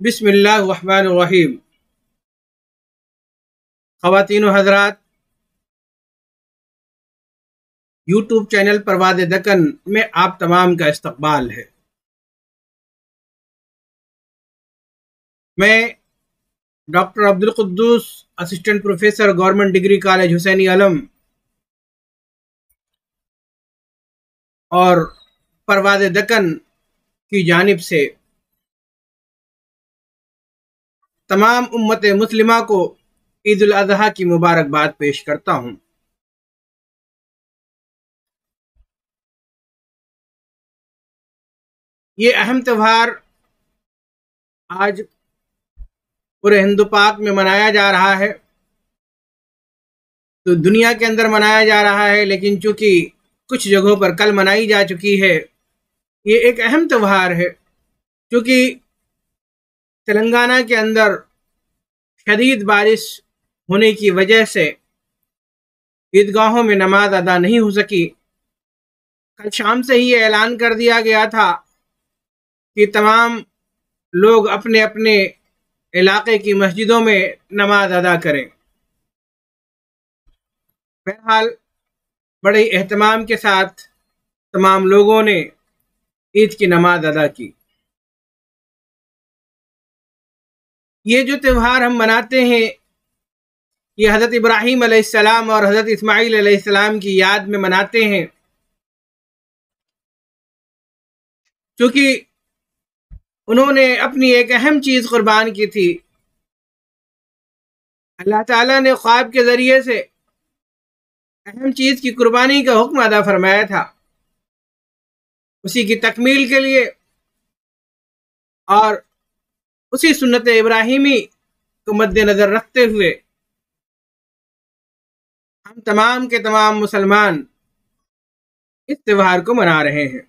بسم اللہ الرحمن الرحیم۔ خواتین و حضرات، یوٹیوب چینل پرواز دکن میں آپ تمام کا استقبال ہے۔ میں doctor Abdul Quddus, assistant professor, government degree college Hussaini Alam اور پرواز دکن کی جانب سے تمام امت مسلمہ کو عید الاضحیٰ کی مبارکباد پیش کرتا ہوں۔ یہ اہم تہوار آج پورے ہند پاک میں منایا جا رہا ہے، تو دنیا کے اندر منایا جا رہا ہے، لیکن چونکہ کچھ جگہوں پر کل منائی جا چکی ہے۔ یہ ایک اہم تہوار ہے کیونکہ تلنگانہ کے اندر شدید بارش ہونے کی وجہ سے عیدگاہوں میں نماز ادا نہیں ہو سکی۔ کل شام سے ہی یہ اعلان کر دیا گیا تھا کہ تمام لوگ اپنے اپنے علاقے کی مسجدوں میں نماز ادا کریں۔ بہرحال بڑے اہتمام کے ساتھ تمام لوگوں نے عید کی نماز ادا کی۔ یہ جو تہوار ہم مناتے ہیں، یہ حضرت ابراہیم علیہ السلام اور حضرت اسماعیل علیہ السلام کی یاد میں مناتے ہیں، کیونکہ انہوں نے اپنی ایک اہم چیز قربان کی تھی۔ اللہ تعالیٰ نے خواب کے ذریعے سے اہم چیز کی قربانی کا حکم ادا فرمایا تھا، اسی کی تکمیل کے لیے اور اسی سنت ابراہیمی کو مد نظر رکھتے ہوئے ہم تمام کے تمام مسلمان اس تہوار کو منا رہے ہیں۔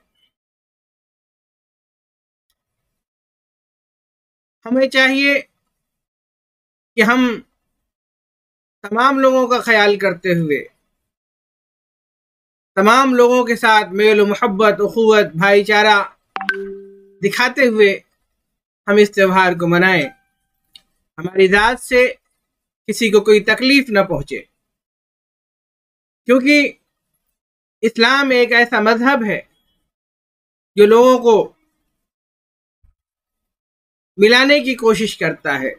ہمیں چاہیے کہ ہم تمام لوگوں کا خیال کرتے ہوئے، تمام لوگوں کے ساتھ میل و محبت، اخوت، بھائی چارہ دکھاتے ہوئے ہم اس تہوار کو منائیں، ہماری ذات سے کسی کو کوئی تکلیف نہ پہنچے، کیونکہ اسلام ایک ایسا مذہب ہے جو لوگوں کو ملانے کی کوشش کرتا ہے،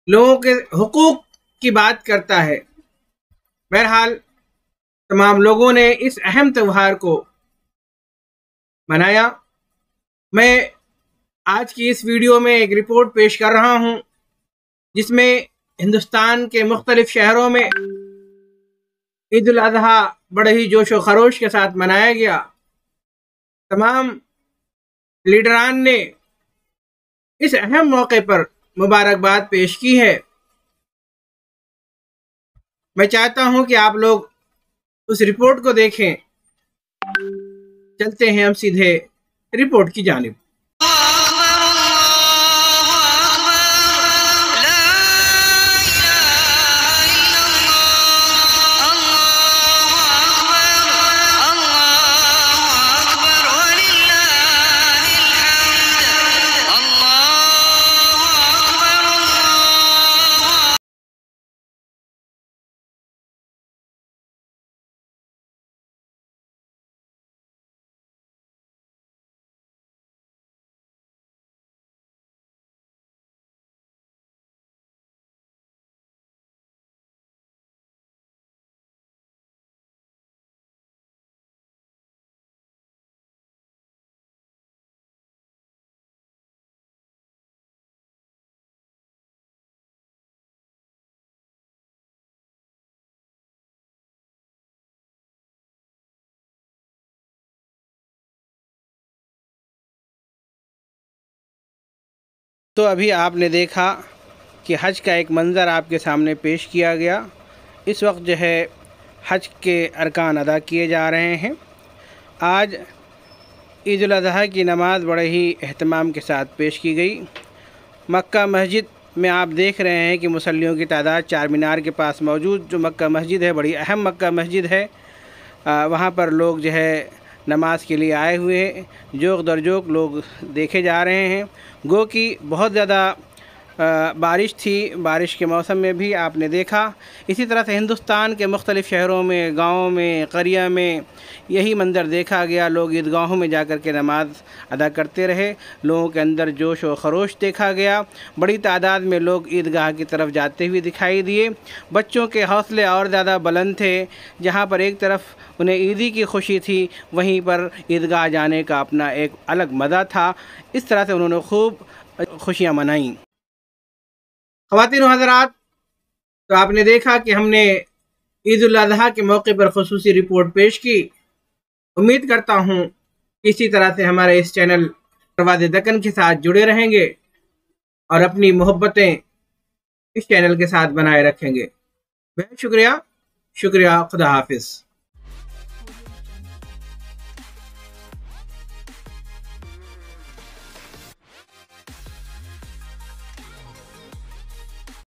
لوگوں کے حقوق کی بات کرتا ہے۔ بہرحال تمام لوگوں نے اس اہم تہوار کو منایا۔ میں آج کی اس ویڈیو میں ایک رپورٹ پیش کر رہا ہوں جس میں ہندوستان کے مختلف شہروں میں عید الاضحیٰ بڑے ہی جوش و خروش کے ساتھ منایا گیا۔ تمام لیڈران نے اس اہم موقع پر مبارکباد پیش کی ہے۔ میں چاہتا ہوں کہ آپ لوگ اس رپورٹ کو دیکھیں۔ چلتے ہیں ہم سیدھے رپورٹ کی جانب۔ تو ابھی آپ نے دیکھا کہ حج کا ایک منظر آپ کے سامنے پیش کیا گیا۔ اس وقت جو ہے حج کے ارکان ادا کیے جا رہے ہیں۔ آج عید الاضحیٰ کی نماز بڑے ہی اہتمام کے ساتھ پیش کی گئی۔ مکہ مسجد میں آپ دیکھ رہے ہیں کہ مصلیوں کی تعداد چار مینار کے پاس موجود جو مکہ مسجد ہے، بڑی اہم مکہ مسجد ہے، وہاں پر لوگ جو ہے نماز کے لیے آئے ہوئے ہیں۔ جوق در جوق لوگ دیکھے جا رہے ہیں۔ گو کہ بہت زیادہ بارش تھی، بارش کے موسم میں بھی آپ نے دیکھا۔ اسی طرح سے ہندوستان کے مختلف شہروں میں، گاؤں میں، قریہ میں یہی منظر دیکھا گیا۔ لوگ عیدگاہوں میں جا کر کے نماز ادا کرتے رہے۔ لوگوں کے اندر جوش و خروش دیکھا گیا۔ بڑی تعداد میں لوگ عیدگاہ کی طرف جاتے ہوئے دکھائی دیے۔ بچوں کے حوصلے اور زیادہ بلند تھے۔ جہاں پر ایک طرف انہیں عیدی کی خوشی تھی، وہیں پر عیدگاہ جانے کا اپنا ایک الگ مزہ تھا۔ اس طرح سے انہوں نے خوب خوشیاں منائیں۔ خواتین و حضرات، تو آپ نے دیکھا کہ ہم نے عید الاضحیٰ کے موقع پر خصوصی رپورٹ پیش کی۔ امید کرتا ہوں اسی طرح سے ہمارے اس چینل پرواز دکن کے ساتھ جڑے رہیں گے اور اپنی محبتیں اس چینل کے ساتھ بنائے رکھیں گے۔ بہت شکریہ، خدا حافظ۔